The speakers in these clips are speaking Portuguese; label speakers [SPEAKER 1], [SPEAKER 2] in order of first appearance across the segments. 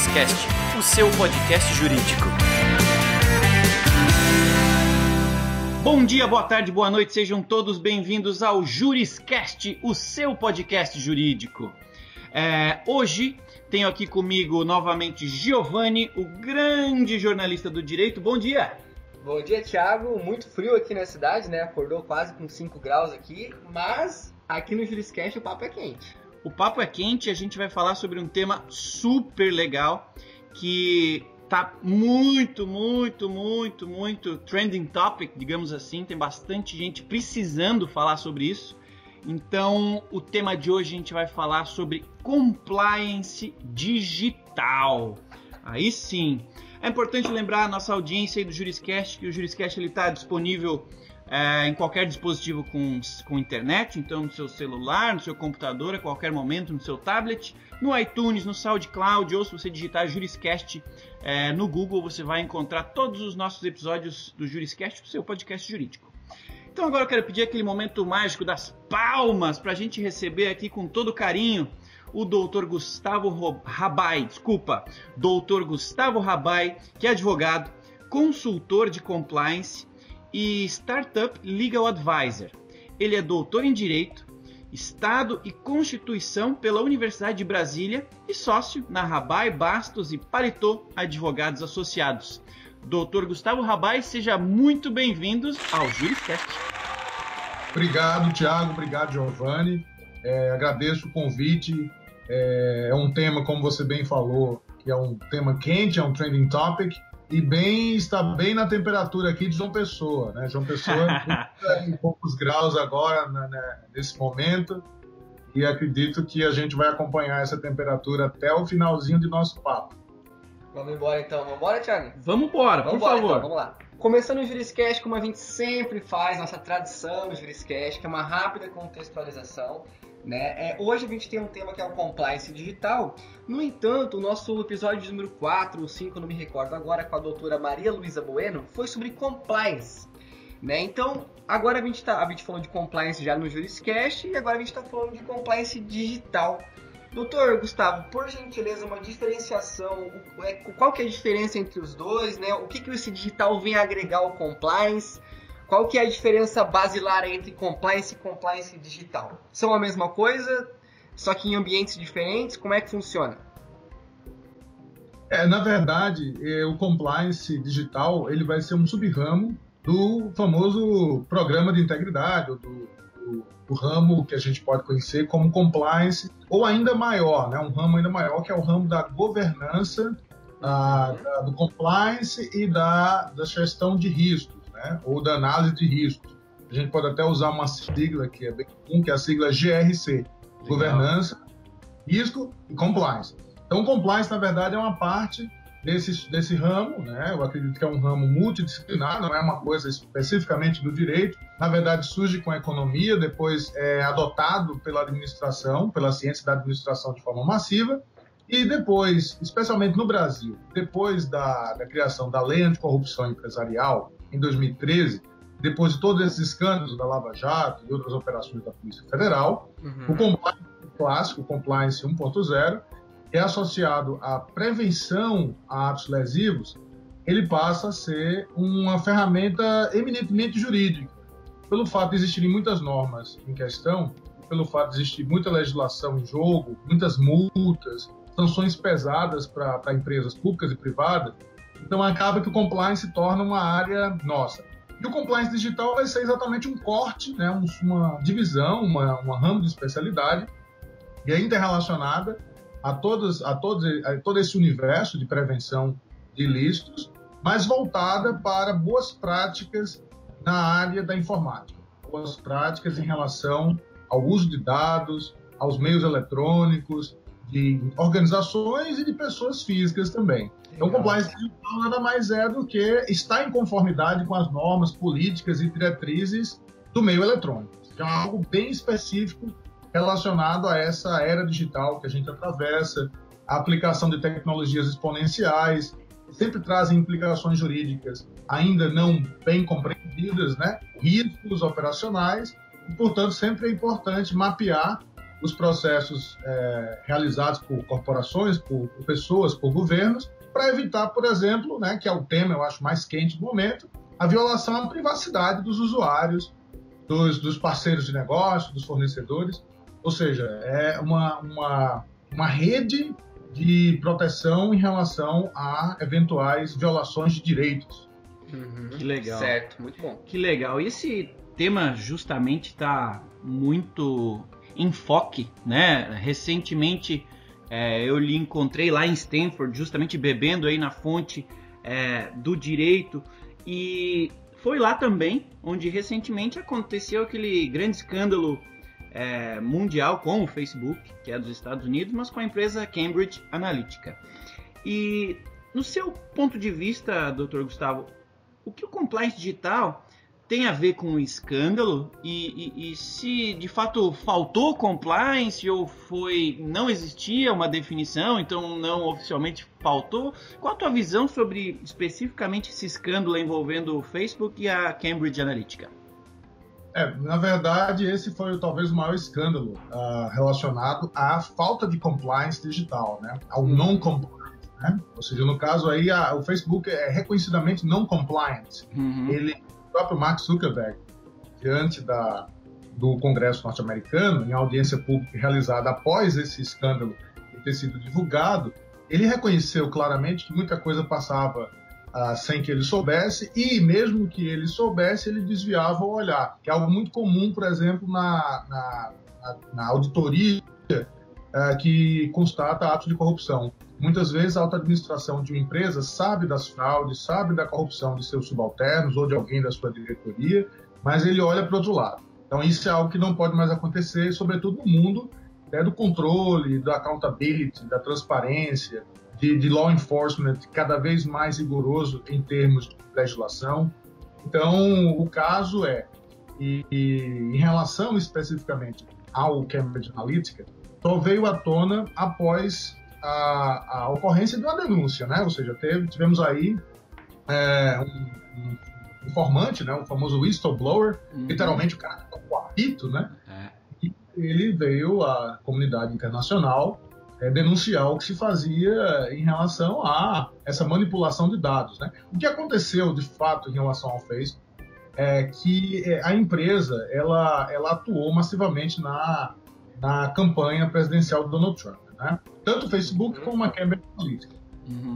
[SPEAKER 1] JurisCast, o seu podcast jurídico. Bom dia, boa tarde, boa noite, sejam todos bem-vindos ao JurisCast, o seu podcast jurídico. Hoje tenho aqui comigo novamente Giovanni, o grande jornalista do direito. Bom dia!
[SPEAKER 2] Bom dia, Thiago. Muito frio aqui na cidade, né? Acordou quase com 5 graus aqui, mas aqui no JurisCast o papo é quente.
[SPEAKER 1] O papo é quente, a gente vai falar sobre um tema super legal que tá muito trending topic, digamos assim. Tem bastante gente precisando falar sobre isso. Então, o tema de hoje a gente vai falar sobre compliance digital. Aí sim. É importante lembrar a nossa audiência aí do JurisCast que o JurisCast está disponível em qualquer dispositivo com internet, então no seu celular, no seu computador, a qualquer momento, no seu tablet, no iTunes, no SoundCloud, ou se você digitar JurisCast no Google, você vai encontrar todos os nossos episódios do JurisCast, o seu podcast jurídico. Então agora eu quero pedir aquele momento mágico das palmas para a gente receber aqui com todo carinho o Dr. Gustavo Rabai, Dr. Gustavo Rabai, que é advogado, consultor de compliance e Startup Legal Advisor. Ele é doutor em Direito, Estado e Constituição pela Universidade de Brasília e sócio na Rabai, Bastos e Paletó Advogados Associados. Dr. Gustavo Rabai, seja muito bem-vindo ao JurisCast.
[SPEAKER 3] Obrigado, Thiago. Obrigado, Giovanni. Agradeço o convite. É um tema, como você bem falou, que é um tema quente, é um trending topic e está bem na temperatura aqui de João Pessoa, né? João Pessoa em poucos graus agora, nesse momento, e acredito que a gente vai acompanhar essa temperatura até o finalzinho de nosso papo.
[SPEAKER 2] Vamos embora então. Vamos embora, Thiago?
[SPEAKER 1] Vamos embora, por favor.
[SPEAKER 2] Então, vamos lá. Começando o JurisCast, como a gente sempre faz, nossa tradição no JurisCast, que é uma rápida contextualização, né? Hoje a gente tem um tema que é o compliance digital. No entanto, o nosso episódio número 4 ou 5, não me recordo agora, com a doutora Maria Luísa Bueno, foi sobre compliance, né? Então, agora a gente falou de compliance já no JurisCast e agora a gente está falando de compliance digital. Doutor Gustavo, por gentileza, uma diferenciação, qual que é a diferença entre os dois, né? O que esse digital vem agregar ao compliance? Qual que é a diferença basilar entre compliance e compliance digital? São a mesma coisa, só que em ambientes diferentes? Como é que funciona?
[SPEAKER 3] Na verdade, o compliance digital ele vai ser um sub-ramo do famoso programa de integridade, ou do ramo que a gente pode conhecer como compliance, ou ainda maior, né? Um ramo ainda maior, que é o ramo da governança, do compliance e da gestão de riscos, né? Ou da análise de riscos. A gente pode até usar uma sigla que é bem comum, que é a sigla GRC, Legal. Governança, Risco e Compliance. Então, o compliance, na verdade, é uma parte desse ramo, né? Eu acredito que é um ramo multidisciplinar, não é uma coisa especificamente do direito. Na verdade, surge com a economia, depois é adotado pela administração, pela ciência da administração de forma massiva, e depois, especialmente no Brasil, depois da criação da Lei Anticorrupção Empresarial, em 2013, depois de todos esses escândalos da Lava Jato e outras operações da Polícia Federal, o compliance clássico, o compliance 1.0, é associado à prevenção a atos lesivos, ele passa a ser uma ferramenta eminentemente jurídica. Pelo fato de existirem muitas normas em questão, pelo fato de existir muita legislação em jogo, muitas multas, sanções pesadas para empresas públicas e privadas, então acaba que o compliance se torna uma área nossa. E o compliance digital vai ser exatamente um corte, né, uma divisão, uma ramo de especialidade, e é interrelacionada a todo esse universo de prevenção de ilícitos, mas voltada para boas práticas na área da informática, boas práticas em relação ao uso de dados, aos meios eletrônicos, de organizações e de pessoas físicas também. Então, o compliance digital nada mais é do que estar em conformidade com as normas políticas e diretrizes do meio eletrônico. Então, é algo bem específico relacionado a essa era digital que a gente atravessa, a aplicação de tecnologias exponenciais, que sempre trazem implicações jurídicas ainda não bem compreendidas, né? Riscos operacionais, e, portanto, sempre é importante mapear os processos realizados por corporações, por pessoas, por governos, para evitar, por exemplo, né, que é o tema, eu acho, mais quente do momento, a violação à privacidade dos usuários, dos parceiros de negócio, dos fornecedores. Ou seja, é uma rede de proteção em relação a eventuais violações de direitos.
[SPEAKER 1] Que legal.
[SPEAKER 2] Certo, muito bom.
[SPEAKER 1] Que legal. E esse tema justamente está muito em foque, né? Recentemente eu lhe encontrei lá em Stanford, justamente bebendo aí na fonte do direito, e foi lá também onde recentemente aconteceu aquele grande escândalo mundial com o Facebook, que é dos Estados Unidos, mas com a empresa Cambridge Analytica. E no seu ponto de vista, Dr. Gustavo, o que o compliance digital tem a ver com o escândalo e se de fato faltou compliance ou não existia uma definição, então não oficialmente faltou? Qual a tua visão sobre especificamente esse escândalo envolvendo o Facebook e a Cambridge Analytica?
[SPEAKER 3] Na verdade, esse foi talvez o maior escândalo relacionado à falta de compliance digital, né? Ao non-compliance. Né? Ou seja, no caso aí, o Facebook é reconhecidamente non-compliant. O próprio Mark Zuckerberg, diante do Congresso norte-americano, em audiência pública realizada após esse escândalo ter sido divulgado, ele reconheceu claramente que muita coisa passava sem que ele soubesse, e mesmo que ele soubesse, ele desviava o olhar, que é algo muito comum, por exemplo, na auditoria que constata atos de corrupção. Muitas vezes a alta administração de uma empresa sabe das fraudes, sabe da corrupção de seus subalternos ou de alguém da sua diretoria, mas ele olha para o outro lado. Então isso é algo que não pode mais acontecer, sobretudo no mundo do controle, da accountability, da transparência, de law enforcement cada vez mais rigoroso em termos de legislação. Então o caso em relação especificamente ao Cambridge Analytica, só veio à tona após a ocorrência de uma denúncia, né? Ou seja, tivemos aí um informante, né? O famoso whistleblower, literalmente o cara com o apito, né? E ele veio à comunidade internacional denunciar o que se fazia em relação a essa manipulação de dados, né? O que aconteceu, de fato, em relação ao Facebook é que a empresa ela atuou massivamente na campanha presidencial do Donald Trump, né? Tanto o Facebook como a Cambridge Analytica.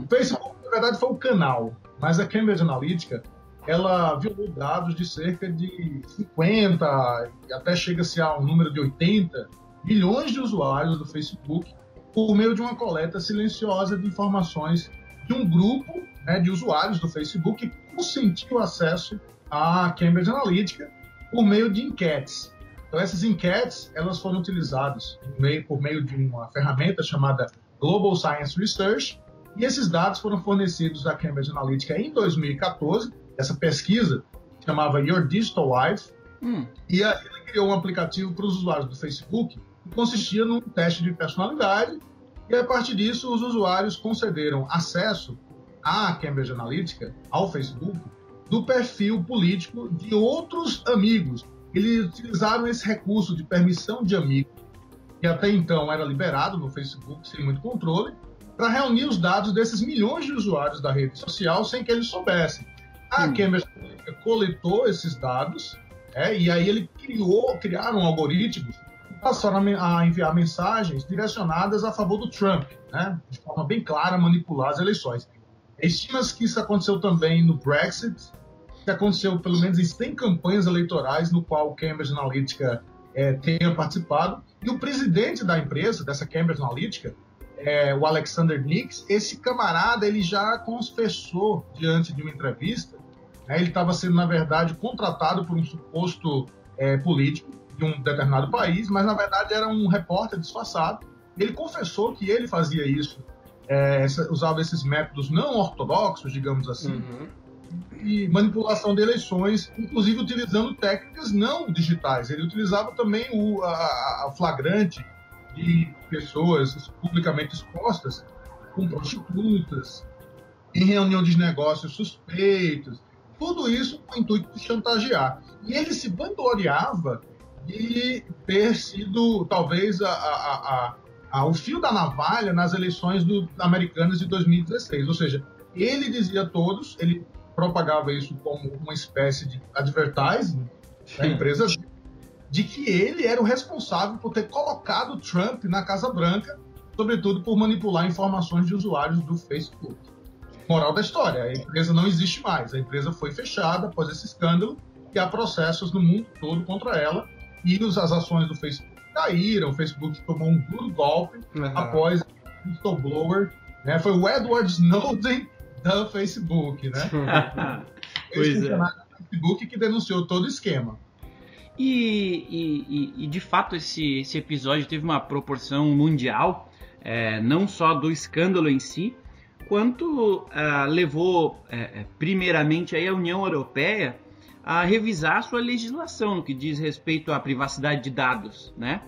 [SPEAKER 3] O Facebook, na verdade, foi o canal, mas a Cambridge Analytica ela violou dados de cerca de 50, até chega-se a um número de 80 milhões de usuários do Facebook por meio de uma coleta silenciosa de informações de um grupo, né, de usuários do Facebook que consentiu acesso à Cambridge Analytica por meio de enquetes. Então, essas enquetes elas foram utilizadas por meio de uma ferramenta chamada Global Science Research, e esses dados foram fornecidos à Cambridge Analytica em 2014. Essa pesquisa chamava Your Digital Life, e aí ele criou um aplicativo para os usuários do Facebook que consistia num teste de personalidade, e a partir disso os usuários concederam acesso à Cambridge Analytica, ao Facebook, do perfil político de outros amigos. Eles utilizaram esse recurso de permissão de amigo, que até então era liberado no Facebook sem muito controle, para reunir os dados desses milhões de usuários da rede social sem que eles soubessem. A Cambridge Analytica coletou esses dados, e aí ele criaram algoritmos que passaram a enviar mensagens direcionadas a favor do Trump, né, de forma bem clara, manipular as eleições. Estima-se que isso aconteceu também no Brexit, que aconteceu pelo menos em 100 campanhas eleitorais no qual Cambridge Analytica tenha participado. E o presidente da empresa, dessa Cambridge Analytica, o Alexander Nix, esse camarada ele já confessou diante de uma entrevista, né, ele estava sendo, na verdade, contratado por um suposto político de um determinado país, mas, na verdade, era um repórter disfarçado. Ele confessou que ele fazia isso, usava esses métodos não ortodoxos, digamos assim, e manipulação de eleições, inclusive utilizando técnicas não digitais. Ele utilizava também a flagrante de pessoas publicamente expostas com prostitutas, em reunião de negócios suspeitos, tudo isso com o intuito de chantagear. E ele se vangloriava de ter sido, talvez, o fio da navalha nas eleições americanas de 2016. Ou seja, ele dizia a todos, ele propagava isso como uma espécie de advertising da empresa, de que ele era o responsável por ter colocado Trump na Casa Branca, sobretudo por manipular informações de usuários do Facebook. Moral da história, a empresa não existe mais, a empresa foi fechada após esse escândalo e há processos no mundo todo contra ela e as ações do Facebook caíram, o Facebook tomou um duro golpe após o whistleblower, né? Foi o Edward Snowden do Facebook, né? Esse funcionário do Facebook que denunciou todo o esquema.
[SPEAKER 1] E de fato esse episódio teve uma proporção mundial, não só do escândalo em si, quanto levou primeiramente aí a União Europeia a revisar sua legislação no que diz respeito à privacidade de dados, né?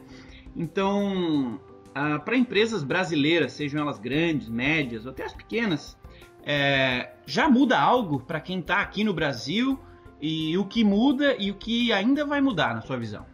[SPEAKER 1] Então, para empresas brasileiras, sejam elas grandes, médias ou até as pequenas, já muda algo para quem está aqui no Brasil? E o que muda e o que ainda vai mudar, na sua visão?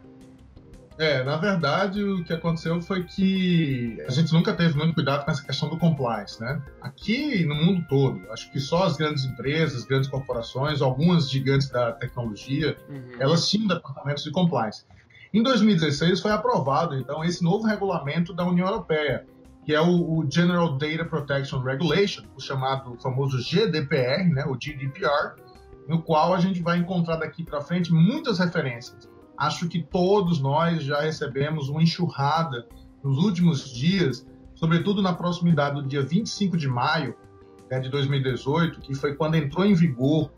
[SPEAKER 3] Na verdade, o que aconteceu foi que a gente nunca teve muito cuidado com essa questão do compliance, né? Aqui no mundo todo, acho que só as grandes empresas, grandes corporações, algumas gigantes da tecnologia, elas tinham departamentos de compliance. Em 2016 foi aprovado, então, esse novo regulamento da União Europeia, que é o General Data Protection Regulation, o famoso GDPR, né? O GDPR, no qual a gente vai encontrar daqui para frente muitas referências. Acho que todos nós já recebemos uma enxurrada nos últimos dias, sobretudo na proximidade do dia 25 de maio de 2018, que foi quando entrou em vigor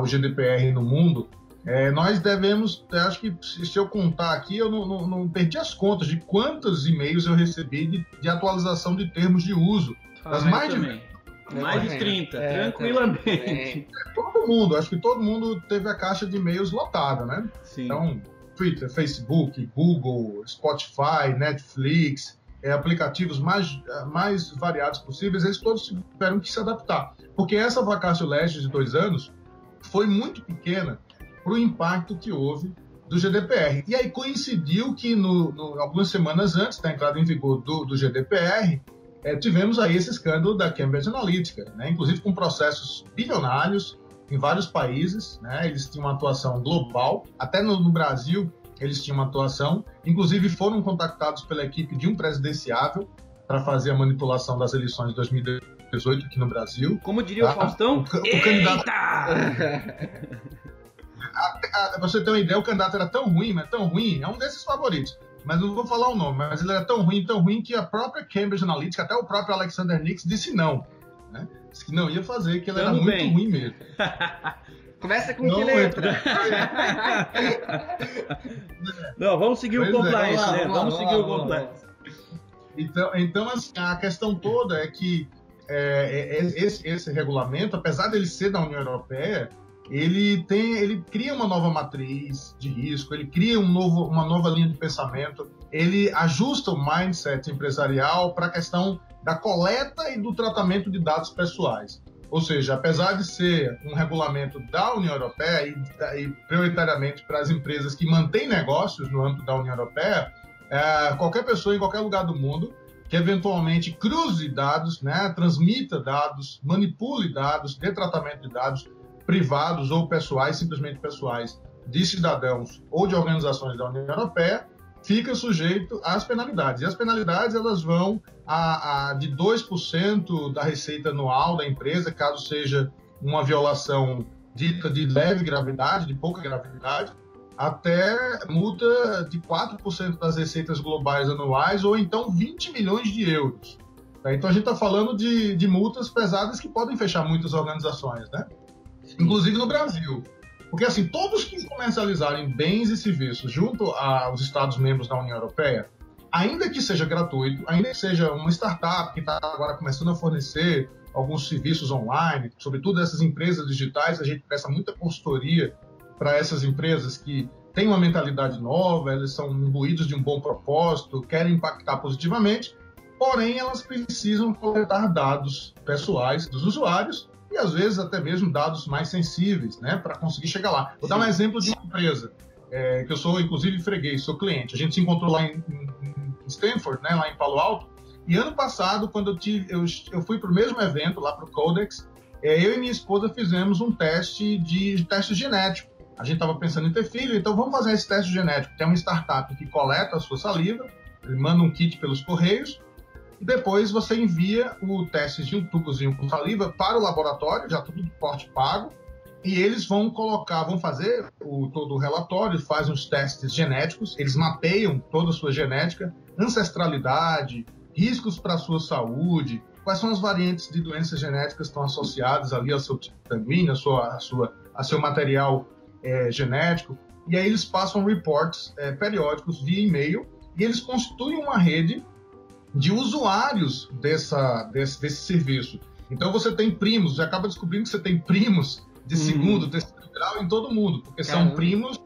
[SPEAKER 3] o GDPR no mundo. Nós devemos, acho que se eu contar aqui, eu não perdi as contas de quantos e-mails eu recebi de atualização de termos de uso.
[SPEAKER 1] Mais de 30, tranquilamente.
[SPEAKER 3] Todo mundo, acho que todo mundo teve a caixa de e-mails lotada, né?
[SPEAKER 1] Sim.
[SPEAKER 3] Então, Twitter, Facebook, Google, Spotify, Netflix, aplicativos mais variados possíveis, eles todos tiveram que se adaptar. Porque essa vacatio legis de 2 anos foi muito pequena para o impacto que houve do GDPR. E aí coincidiu que algumas semanas antes da entrada em vigor do GDPR, tivemos aí esse escândalo da Cambridge Analytica, né? Inclusive com processos bilionários em vários países, né? Eles tinham uma atuação global, até no Brasil eles tinham uma atuação, inclusive foram contactados pela equipe de um presidenciável para fazer a manipulação das eleições de 2018 aqui no Brasil.
[SPEAKER 1] Como diria o Faustão,
[SPEAKER 3] o candidato... Pra você ter uma ideia, o candidato era tão ruim, mas tão ruim, é um desses favoritos. Mas não vou falar o nome, mas ele era tão ruim que a própria Cambridge Analytica, até o próprio Alexander Nix, disse não. Né? Disse que não ia fazer, que ele era muito ruim mesmo.
[SPEAKER 2] Começa com que letra?
[SPEAKER 1] Não, vamos seguir o compliance, né? Vamos seguir o compliance.
[SPEAKER 3] Então assim, a questão toda é que esse regulamento, apesar dele ser da União Europeia, ele cria uma nova matriz de risco, ele cria uma nova linha de pensamento, ele ajusta o mindset empresarial para a questão da coleta e do tratamento de dados pessoais. Ou seja, apesar de ser um regulamento da União Europeia e prioritariamente para as empresas que mantêm negócios no âmbito da União Europeia, qualquer pessoa em qualquer lugar do mundo que eventualmente cruze dados, né, transmita dados, manipule dados, dê tratamento de dados privados ou pessoais, simplesmente pessoais, de cidadãos ou de organizações da União Europeia, fica sujeito às penalidades. E as penalidades elas vão de 2% da receita anual da empresa, caso seja uma violação dita de leve gravidade, de pouca gravidade, até multa de 4% das receitas globais anuais, ou então 20 milhões de euros. Então a gente está falando de multas pesadas que podem fechar muitas organizações, né? Inclusive no Brasil. Porque, assim, todos que comercializarem bens e serviços junto aos Estados-membros da União Europeia, ainda que seja gratuito, ainda que seja uma startup que está agora começando a fornecer alguns serviços online, sobretudo essas empresas digitais, a gente presta muita consultoria para essas empresas que têm uma mentalidade nova, elas são imbuídos de um bom propósito, querem impactar positivamente, porém elas precisam coletar dados pessoais dos usuários e, às vezes, até mesmo dados mais sensíveis, né, para conseguir chegar lá. Vou dar um exemplo de uma empresa. que eu sou, inclusive, freguês, sou cliente. A gente se encontrou lá em Stanford, né, lá em Palo Alto, e ano passado, quando eu fui para o mesmo evento, lá para o Codex, eu e minha esposa fizemos um teste genético. A gente estava pensando em ter filho, então vamos fazer esse teste genético. Tem uma startup que coleta a sua saliva, ele manda um kit pelos correios, e depois você envia o teste de um tubozinho com saliva para o laboratório, já tudo de porte pago, e eles vão fazer todo o relatório, fazem os testes genéticos, eles mapeiam toda a sua genética, ancestralidade, riscos para a sua saúde, quais são as variantes de doenças genéticas que estão associadas ali ao seu tipo sanguíneo, a seu material genético, e aí eles passam reports periódicos via e-mail, e eles constituem uma rede de usuários desse serviço. Então você tem primos, você acaba descobrindo que você tem primos de segundo, terceiro grau em todo mundo, porque são primos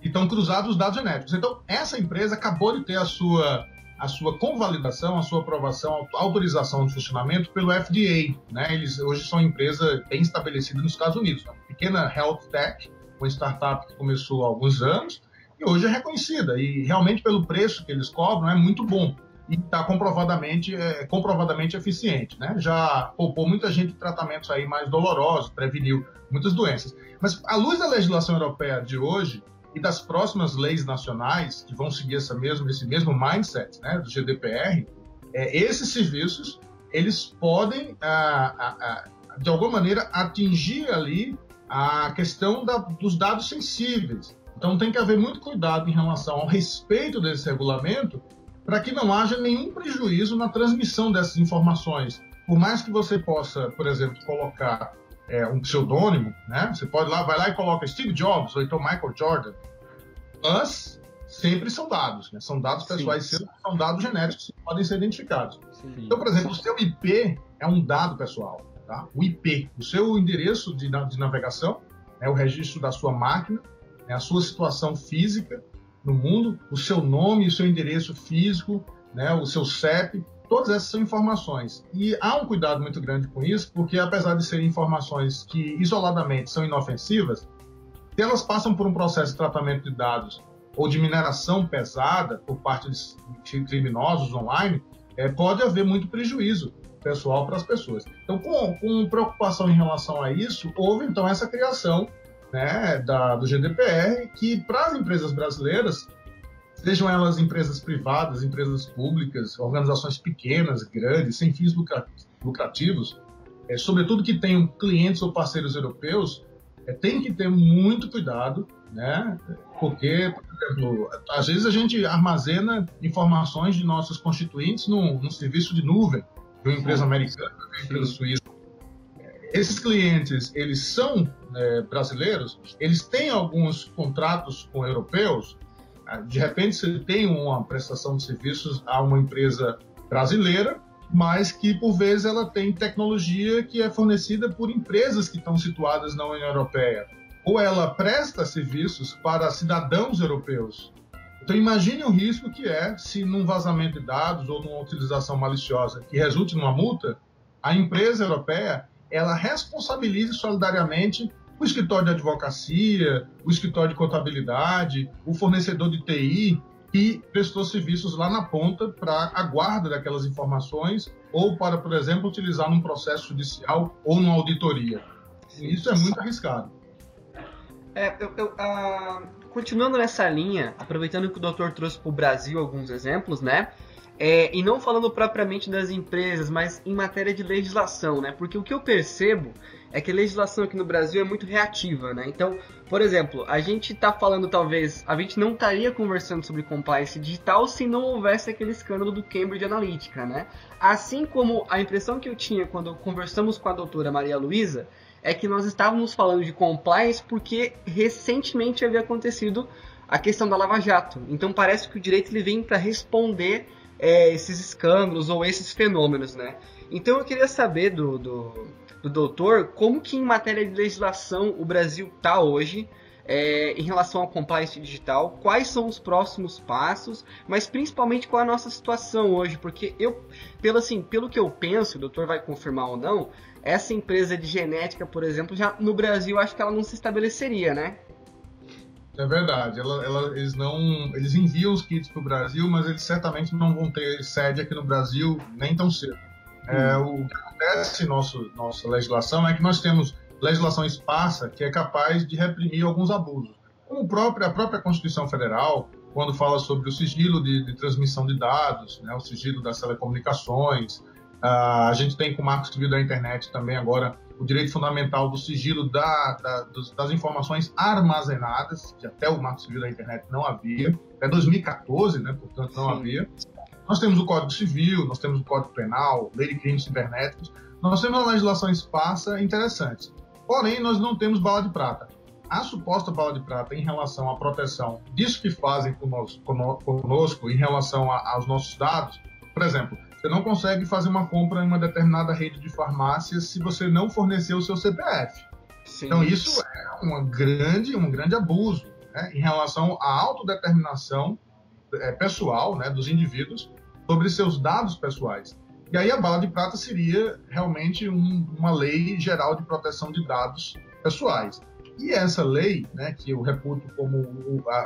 [SPEAKER 3] e estão cruzados os dados genéticos. Então essa empresa acabou de ter a sua convalidação, a sua aprovação, a autorização de funcionamento pelo FDA, né? Eles hoje são uma empresa bem estabelecida nos Estados Unidos, uma pequena health tech, uma startup que começou há alguns anos e hoje é reconhecida, e realmente pelo preço que eles cobram é muito bom e está comprovadamente eficiente, né? Já poupou muita gente de tratamentos aí mais dolorosos, preveniu muitas doenças. Mas à luz da legislação europeia de hoje e das próximas leis nacionais que vão seguir esse mesmo mindset, né, do GDPR, esses serviços eles podem de alguma maneira atingir ali a questão dos dados sensíveis. Então tem que haver muito cuidado em relação ao respeito desse regulamento para que não haja nenhum prejuízo na transmissão dessas informações. Por mais que você possa, por exemplo, colocar um pseudônimo, né? Você vai lá e coloca Steve Jobs ou então Michael Jordan, mas sempre são dados, né? São dados pessoais, são dados genéricos que podem ser identificados. Sim. Então, por exemplo, o seu IP é um dado pessoal, tá? O IP, o seu endereço de navegação, o registro da sua máquina, a sua situação física no mundo, o seu nome, o seu endereço físico, né, o seu CEP, todas essas são informações. E há um cuidado muito grande com isso, porque apesar de serem informações que isoladamente são inofensivas, se elas passam por um processo de tratamento de dados ou de mineração pesada por parte de criminosos online, pode haver muito prejuízo pessoal para as pessoas. Então, com preocupação em relação a isso, houve então essa criação, né, do GDPR, que para as empresas brasileiras, sejam elas empresas privadas, empresas públicas, organizações pequenas, grandes, sem fins lucrativos, sobretudo que tenham clientes ou parceiros europeus, tem que ter muito cuidado, né, porque, por exemplo, às vezes a gente armazena informações de nossos constituintes num serviço de nuvem de uma empresa americana, de uma empresa suíça. Esses clientes, eles são brasileiros, eles têm alguns contratos com europeus, de repente você tem uma prestação de serviços a uma empresa brasileira, mas que por vezes ela tem tecnologia que é fornecida por empresas que estão situadas na União Europeia, ou ela presta serviços para cidadãos europeus. Então imagine o risco que é se num vazamento de dados ou numa utilização maliciosa que resulte numa multa, a empresa europeia ela responsabilize solidariamente o escritório de advocacia, o escritório de contabilidade, o fornecedor de TI que prestou serviços lá na ponta para a guarda daquelas informações ou para, por exemplo, utilizar num processo judicial ou numa auditoria. Isso é muito arriscado.
[SPEAKER 2] Continuando nessa linha, aproveitando que o doutor trouxe para o Brasil alguns exemplos, né? E não falando propriamente das empresas, mas em matéria de legislação, né? Porque o que eu percebo é que a legislação aqui no Brasil é muito reativa, né? Então, por exemplo, a gente está falando, talvez, a gente não estaria conversando sobre compliance digital se não houvesse aquele escândalo do Cambridge Analytica, né? Assim como a impressão que eu tinha quando conversamos com a doutora Maria Luísa é que nós estávamos falando de compliance porque recentemente havia acontecido a questão da Lava Jato. Então parece que o direito ele vem para responder esses escândalos ou esses fenômenos, né? Então eu queria saber do doutor como que em matéria de legislação o Brasil está hoje em relação ao compliance digital, quais são os próximos passos, mas principalmente qual é a nossa situação hoje, porque pelo que eu penso, o doutor vai confirmar ou não, essa empresa de genética, por exemplo, já no Brasil acho que ela não se estabeleceria, né?
[SPEAKER 3] É verdade. Eles enviam os kits para o Brasil, mas eles certamente não vão ter sede aqui no Brasil nem tão cedo. O que acontece em nossa legislação é que nós temos legislação esparsa que é capaz de reprimir alguns abusos. Como a própria Constituição Federal, quando fala sobre o sigilo de transmissão de dados, né, o sigilo das telecomunicações. A gente tem com o Marco Civil da Internet também agora o direito fundamental do sigilo das informações armazenadas, que até o Marco Civil da Internet não havia, até 2014, né, portanto não havia. Nós temos o Código Civil, nós temos o Código Penal, Lei de Crimes Cibernéticos, nós temos uma legislação esparsa interessante. Porém, nós não temos bala de prata. A suposta bala de prata em relação à proteção disso que fazem conosco em relação aos nossos dados, por exemplo, você não consegue fazer uma compra em uma determinada rede de farmácias se você não fornecer o seu CPF. Sim. Então, isso é um grande abuso, né, em relação à autodeterminação pessoal, né, dos indivíduos sobre seus dados pessoais. E aí a bala de prata seria realmente uma lei geral de proteção de dados pessoais. E essa lei, né, que eu reputo como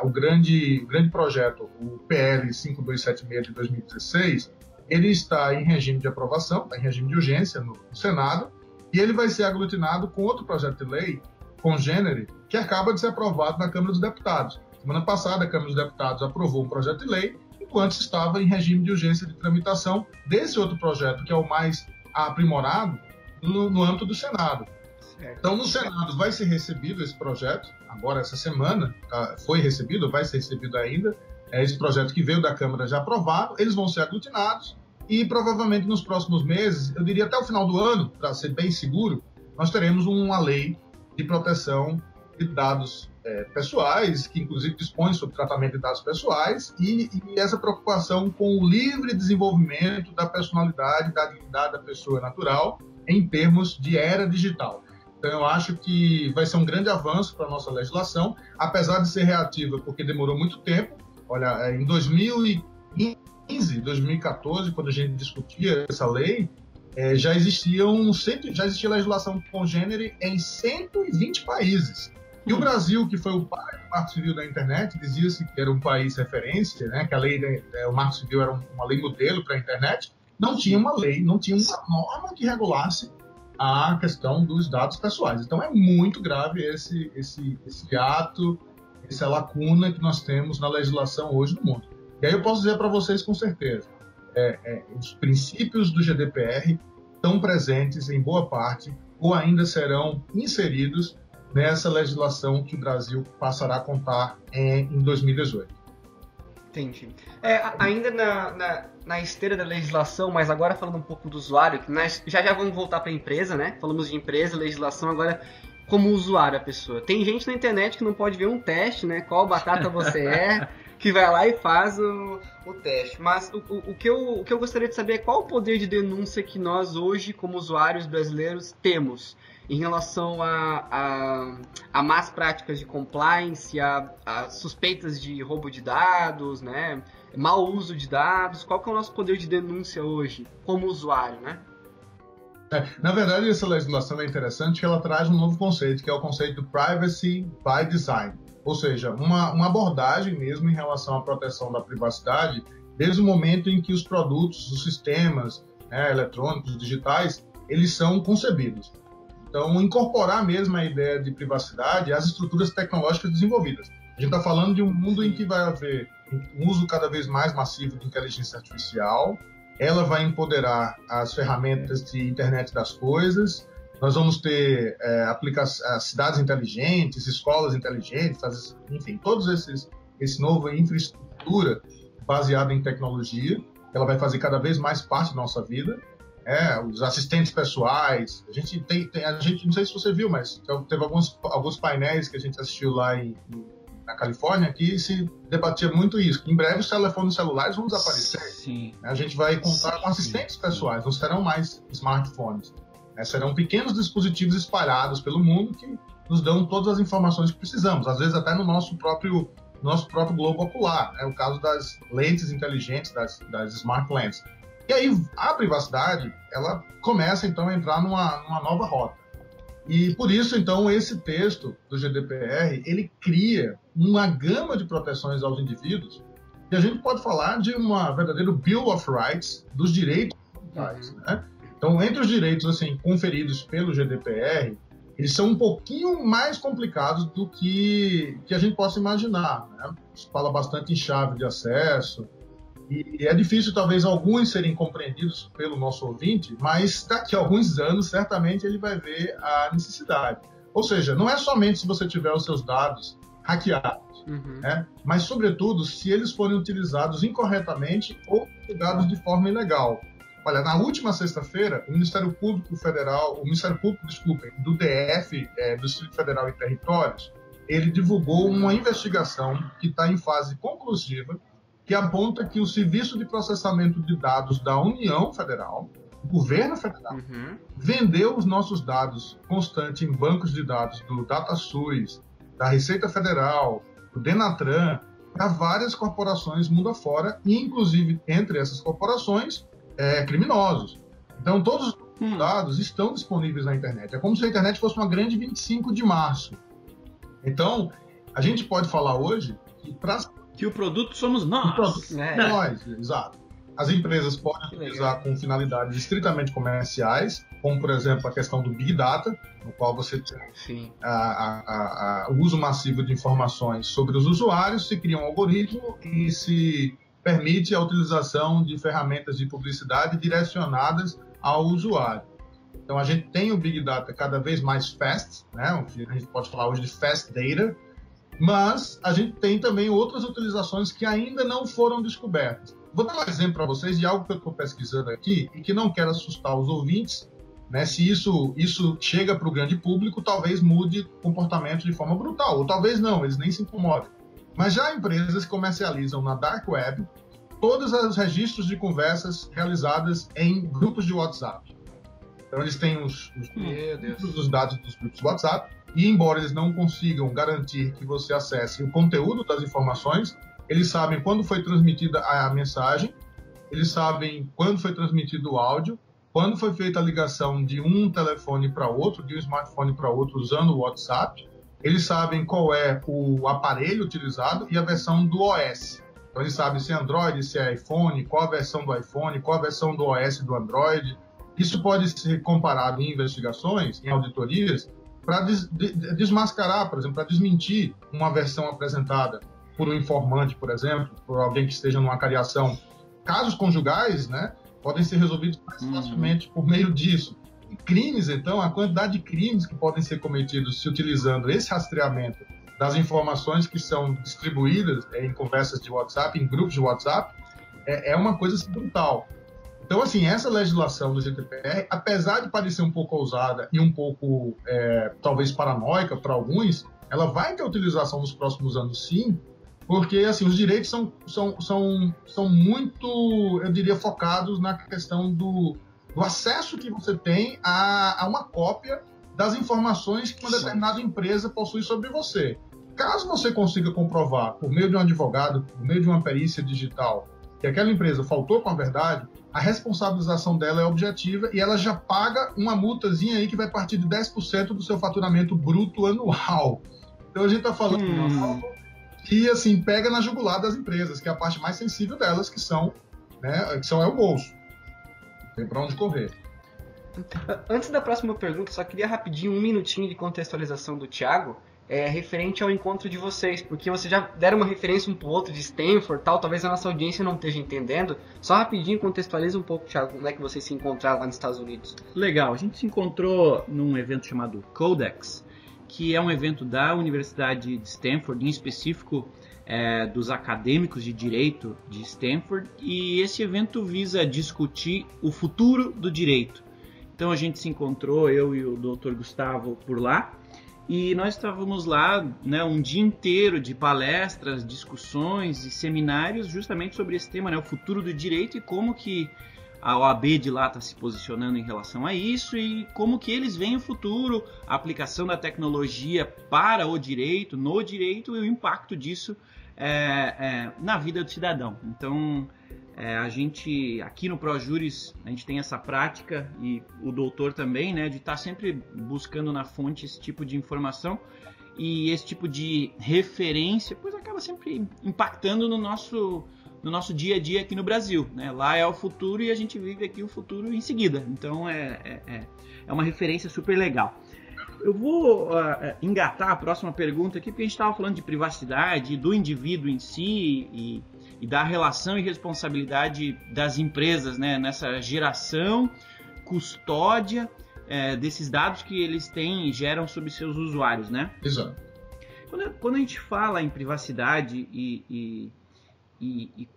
[SPEAKER 3] o grande projeto, o PL 5276 de 2016, ele está em regime de aprovação, está em regime de urgência no Senado, e ele vai ser aglutinado com outro projeto de lei, congênere, que acaba de ser aprovado na Câmara dos Deputados. Semana passada, a Câmara dos Deputados aprovou um projeto de lei, enquanto estava em regime de urgência de tramitação desse outro projeto, que é o mais aprimorado, no âmbito do Senado. Então, no Senado vai ser recebido esse projeto, agora essa semana, foi recebido, vai ser recebido ainda, esse projeto que veio da Câmara já aprovado, eles vão ser aglutinados e provavelmente nos próximos meses, eu diria até o final do ano, para ser bem seguro, nós teremos uma lei de proteção de dados pessoais, que inclusive dispõe sobre tratamento de dados pessoais e essa preocupação com o livre desenvolvimento da personalidade, da dignidade da pessoa natural em termos de era digital. Então, eu acho que vai ser um grande avanço para a nossa legislação, apesar de ser reativa, porque demorou muito tempo. Olha, em 2015, 2014, quando a gente discutia essa lei, já existia legislação congênere em 120 países. E o Brasil, que foi o pai do Marco Civil da Internet, dizia-se que era um país referência, né, que o Marco Civil era uma lei modelo para a internet, não tinha uma lei, não tinha uma norma que regulasse a questão dos dados pessoais. Então é muito grave esse ato, essa lacuna que nós temos na legislação hoje no mundo. E aí eu posso dizer para vocês com certeza, os princípios do GDPR estão presentes em boa parte ou ainda serão inseridos nessa legislação que o Brasil passará a contar em 2018.
[SPEAKER 2] Entendi. Ainda na esteira da legislação, mas agora falando um pouco do usuário, que nós já vamos voltar para a empresa, né? Falamos de empresa, legislação, agora como usuário a pessoa. Tem gente na internet que não pode ver um teste, né? Qual batata você é, que vai lá e faz o teste. Mas o que eu gostaria de saber é qual o poder de denúncia que nós hoje, como usuários brasileiros, temos em relação a más práticas de compliance, a suspeitas de roubo de dados, né? Mau uso de dados. Qual que é o nosso poder de denúncia hoje, como usuário, né?
[SPEAKER 3] Na verdade, essa legislação é interessante porque ela traz um novo conceito, que é o conceito do Privacy by Design. Ou seja, uma abordagem mesmo em relação à proteção da privacidade, desde o momento em que os produtos, os sistemas eletrônicos, digitais, eles são concebidos. Então, incorporar mesmo a ideia de privacidade às estruturas tecnológicas desenvolvidas. A gente está falando de um mundo em que vai haver um uso cada vez mais massivo de inteligência artificial, ela vai empoderar as ferramentas de internet das coisas, nós vamos ter cidades inteligentes, escolas inteligentes, enfim, todos esse novo infraestrutura baseada em tecnologia, ela vai fazer cada vez mais parte da nossa vida. Os assistentes pessoais, a gente não sei se você viu, mas teve alguns painéis que a gente assistiu lá na Califórnia que se debatia muito isso. Em breve os telefones celulares vão desaparecer.
[SPEAKER 1] Sim.
[SPEAKER 3] A gente vai contar com assistentes pessoais, não serão mais smartphones. Serão pequenos dispositivos espalhados pelo mundo que nos dão todas as informações que precisamos, às vezes até no nosso próprio globo ocular. O caso das lentes inteligentes, das smart lens. E aí a privacidade, ela começa então a entrar numa nova rota. E por isso, então, esse texto do GDPR, ele cria uma gama de proteções aos indivíduos e a gente pode falar de uma verdadeira Bill of Rights dos direitos digitais, né? Então, entre os direitos assim, conferidos pelo GDPR, eles são um pouquinho mais complicados do que a gente possa imaginar, né? Se fala bastante em chave de acesso, e é difícil, talvez, alguns serem compreendidos pelo nosso ouvinte, mas daqui a alguns anos, certamente, ele vai ver a necessidade. Ou seja, não é somente se você tiver os seus dados hackeados, né? Mas, sobretudo, se eles forem utilizados incorretamente ou usados de forma ilegal. Olha, na última sexta-feira, o Ministério Público do DF, do Distrito Federal e Territórios, ele divulgou uma investigação que está em fase conclusiva, que aponta que o Serviço de Processamento de Dados da União Federal, o governo federal, vendeu os nossos dados constantes em bancos de dados do DataSUS, da Receita Federal, do Denatran, para várias corporações mundo afora, e inclusive entre essas corporações, criminosos. Então, todos os dados estão disponíveis na internet. É como se a internet fosse uma grande 25 de março. Então, a gente pode falar hoje
[SPEAKER 1] que o produto somos nós.
[SPEAKER 3] Nós, exato. As empresas podem utilizar com finalidades estritamente comerciais, como, por exemplo, a questão do Big Data, no qual você tem o uso massivo de informações sobre os usuários, se cria um algoritmo e se permite a utilização de ferramentas de publicidade direcionadas ao usuário. Então, a gente tem o Big Data cada vez mais fast, né? A gente pode falar hoje de fast data, mas a gente tem também outras utilizações que ainda não foram descobertas. Vou dar um exemplo para vocês de algo que eu estou pesquisando aqui e que não quero assustar os ouvintes, né? Se isso chega para o grande público, talvez mude o comportamento de forma brutal, ou talvez não, eles nem se incomodem. Mas já empresas comercializam na Dark Web todos os registros de conversas realizadas em grupos de WhatsApp. Então, eles têm os dados dos grupos de WhatsApp, e embora eles não consigam garantir que você acesse o conteúdo das informações, eles sabem quando foi transmitida a mensagem, eles sabem quando foi transmitido o áudio, quando foi feita a ligação de um telefone para outro, de um smartphone para outro usando o WhatsApp, eles sabem qual é o aparelho utilizado e a versão do OS. Então, eles sabem se é Android, se é iPhone, qual a versão do iPhone, qual a versão do OS do Android. Isso pode ser comparado em investigações, em auditorias, para desmascarar, por exemplo, para desmentir uma versão apresentada por um informante, por exemplo, por alguém que esteja numa cariação. Casos conjugais, né, podem ser resolvidos mais facilmente por meio disso. E crimes, então, a quantidade de crimes que podem ser cometidos se utilizando esse rastreamento das informações que são distribuídas em conversas de WhatsApp, em grupos de WhatsApp, é uma coisa assim, brutal. Então, assim, essa legislação do GDPR, apesar de parecer um pouco ousada e um pouco, talvez, paranoica para alguns, ela vai ter utilização nos próximos anos, sim, porque, assim, os direitos são muito, eu diria, focados na questão do acesso que você tem a uma cópia das informações que uma determinada empresa possui sobre você. Caso você consiga comprovar, por meio de um advogado, por meio de uma perícia digital, que aquela empresa faltou com a verdade, a responsabilização dela é objetiva e ela já paga uma multazinha aí que vai partir de 10% do seu faturamento bruto anual. Então a gente está falando que, assim, pega na jugular das empresas, que é a parte mais sensível delas, que são o bolso. Não tem para onde correr.
[SPEAKER 2] Antes da próxima pergunta, só queria rapidinho um minutinho de contextualização do Thiago, referente ao encontro de vocês, porque vocês já deram uma referência um pro outro de Stanford, tal, talvez a nossa audiência não esteja entendendo. Só rapidinho contextualiza um pouco, Thiago, como é que vocês se encontraram lá nos Estados Unidos.
[SPEAKER 1] Legal, a gente se encontrou num evento chamado Codex, que é um evento da Universidade de Stanford, em específico dos acadêmicos de direito de Stanford, e esse evento visa discutir o futuro do direito. Então a gente se encontrou, eu e o Dr. Gustavo, por lá, e nós estávamos lá, né, um dia inteiro de palestras, discussões e seminários justamente sobre esse tema, né, o futuro do direito e como que a OAB de lá está se posicionando em relação a isso e como que eles veem o futuro, a aplicação da tecnologia para o direito, no direito e o impacto disso na vida do cidadão. Então, A gente, aqui no ProJuris, a gente tem essa prática, e o doutor também, né, de estar sempre buscando na fonte esse tipo de informação, e esse tipo de referência, pois acaba sempre impactando no nosso dia a dia aqui no Brasil, né? Lá é o futuro e a gente vive aqui o futuro em seguida. Então é uma referência super legal. Eu vou engatar a próxima pergunta aqui, porque a gente estava falando de privacidade, do indivíduo em si e da relação e responsabilidade das empresas, né? Nessa geração, custódia desses dados que eles têm e geram sobre seus usuários, né?
[SPEAKER 3] Exato.
[SPEAKER 1] Quando a gente fala em privacidade e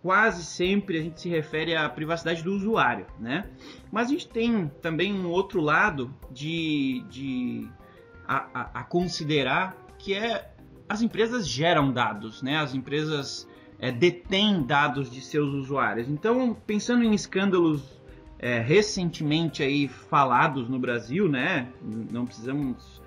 [SPEAKER 1] quase sempre a gente se refere à privacidade do usuário, né? Mas a gente tem também um outro lado a considerar, que as empresas geram dados, né? As empresas detêm dados de seus usuários. Então, pensando em escândalos recentemente aí falados no Brasil, né? Não precisamos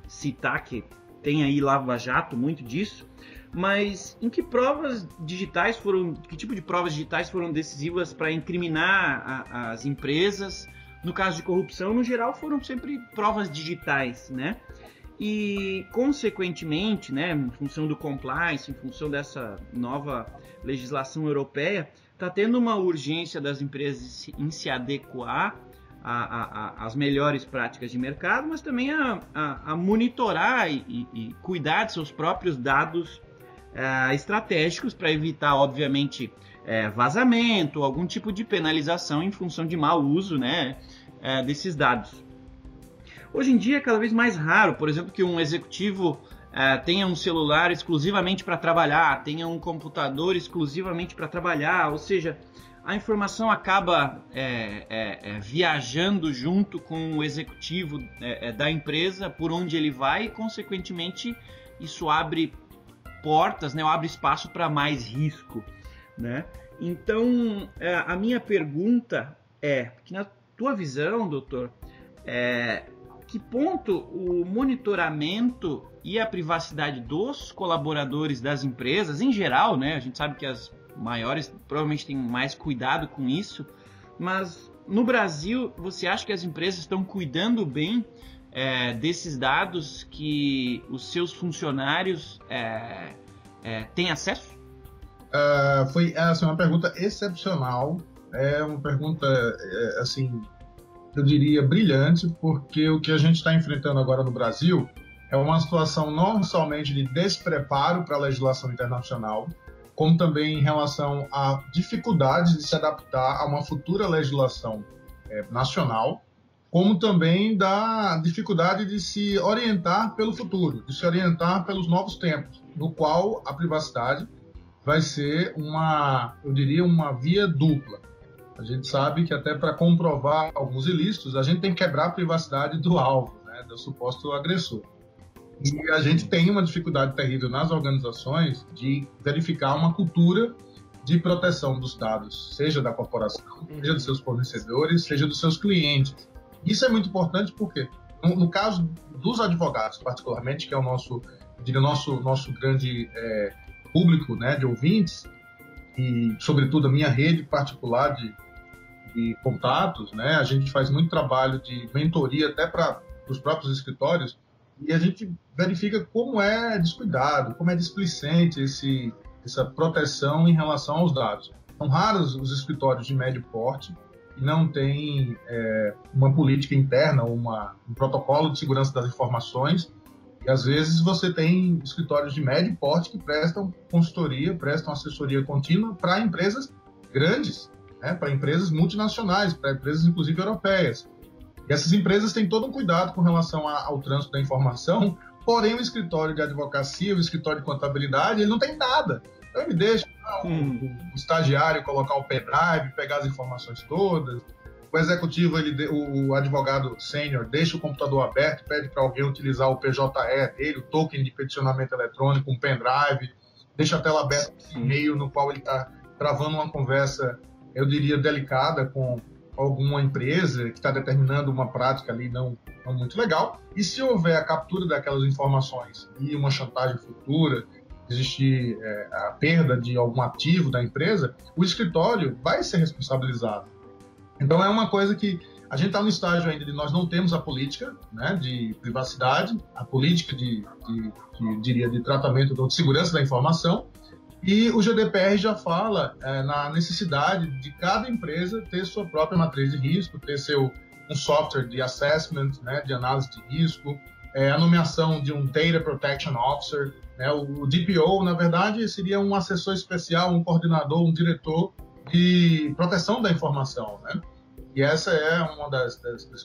[SPEAKER 1] citar que tem aí Lava Jato, muito disso. Mas em que que tipo de provas digitais foram decisivas para incriminar as empresas? No caso de corrupção, no geral, foram sempre provas digitais, né? E, consequentemente, né, em função do compliance, em função dessa nova legislação europeia, está tendo uma urgência das empresas em se adequar às melhores práticas de mercado, mas também a monitorar e cuidar de seus próprios dados estratégicos para evitar, obviamente, vazamento, algum tipo de penalização em função de mau uso, né, desses dados. Hoje em dia é cada vez mais raro, por exemplo, que um executivo tenha um celular exclusivamente para trabalhar, tenha um computador exclusivamente para trabalhar, ou seja, a informação acaba viajando junto com o executivo da empresa por onde ele vai e, consequentemente, isso abre portas, né, abre espaço para mais risco, né? Então, a minha pergunta que na tua visão, doutor, que ponto o monitoramento e a privacidade dos colaboradores das empresas, em geral, né? A gente sabe que as maiores provavelmente têm mais cuidado com isso, mas no Brasil, você acha que as empresas estão cuidando bem desses dados que os seus funcionários têm acesso?
[SPEAKER 3] Foi uma pergunta excepcional, uma pergunta, assim, eu diria brilhante, porque o que a gente está enfrentando agora no Brasil é uma situação não somente de despreparo para a legislação internacional, como também em relação à dificuldade de se adaptar a uma futura legislação nacional, como também da dificuldade de se orientar pelo futuro, de se orientar pelos novos tempos, no qual a privacidade vai ser uma via dupla. A gente sabe que até para comprovar alguns ilícitos, a gente tem que quebrar a privacidade do alvo, né, do suposto agressor. E a gente tem uma dificuldade terrível nas organizações de verificar uma cultura de proteção dos dados, seja da corporação, seja dos seus fornecedores, seja dos seus clientes. Isso é muito importante porque, no caso dos advogados, particularmente, que é o nosso grande público, né, de ouvintes, e, sobretudo, a minha rede particular de contatos, né, a gente faz muito trabalho de mentoria até para os próprios escritórios, e a gente verifica como é descuidado, como é displicente essa proteção em relação aos dados. São raros os escritórios de médio porte que não têm uma política interna, um protocolo de segurança das informações, e às vezes você tem escritórios de médio porte que prestam consultoria, prestam assessoria contínua para empresas grandes, né, para empresas multinacionais, para empresas inclusive europeias. E essas empresas têm todo um cuidado com relação ao trânsito da informação, porém o escritório de advocacia, o escritório de contabilidade, ele não tem nada. Então ele deixa o estagiário colocar o pendrive, pegar as informações todas. O executivo, o advogado sênior, deixa o computador aberto, pede para alguém utilizar o PJE dele, o token de peticionamento eletrônico, um pendrive, deixa a tela aberta, um e-mail no qual ele está travando uma conversa, eu diria, delicada com alguma empresa que está determinando uma prática ali não muito legal. E se houver a captura daquelas informações e uma chantagem futura, existir a perda de algum ativo da empresa, o escritório vai ser responsabilizado. Então é uma coisa que a gente está no estágio ainda de nós não temos a política, né, de privacidade, a política de tratamento de segurança da informação, e o GDPR já fala na necessidade de cada empresa ter sua própria matriz de risco, ter um software de assessment, né, de análise de risco, a nomeação de um Data Protection Officer, né, o DPO, na verdade, seria um assessor especial, um coordenador, um diretor de proteção da informação, né? E essa é uma das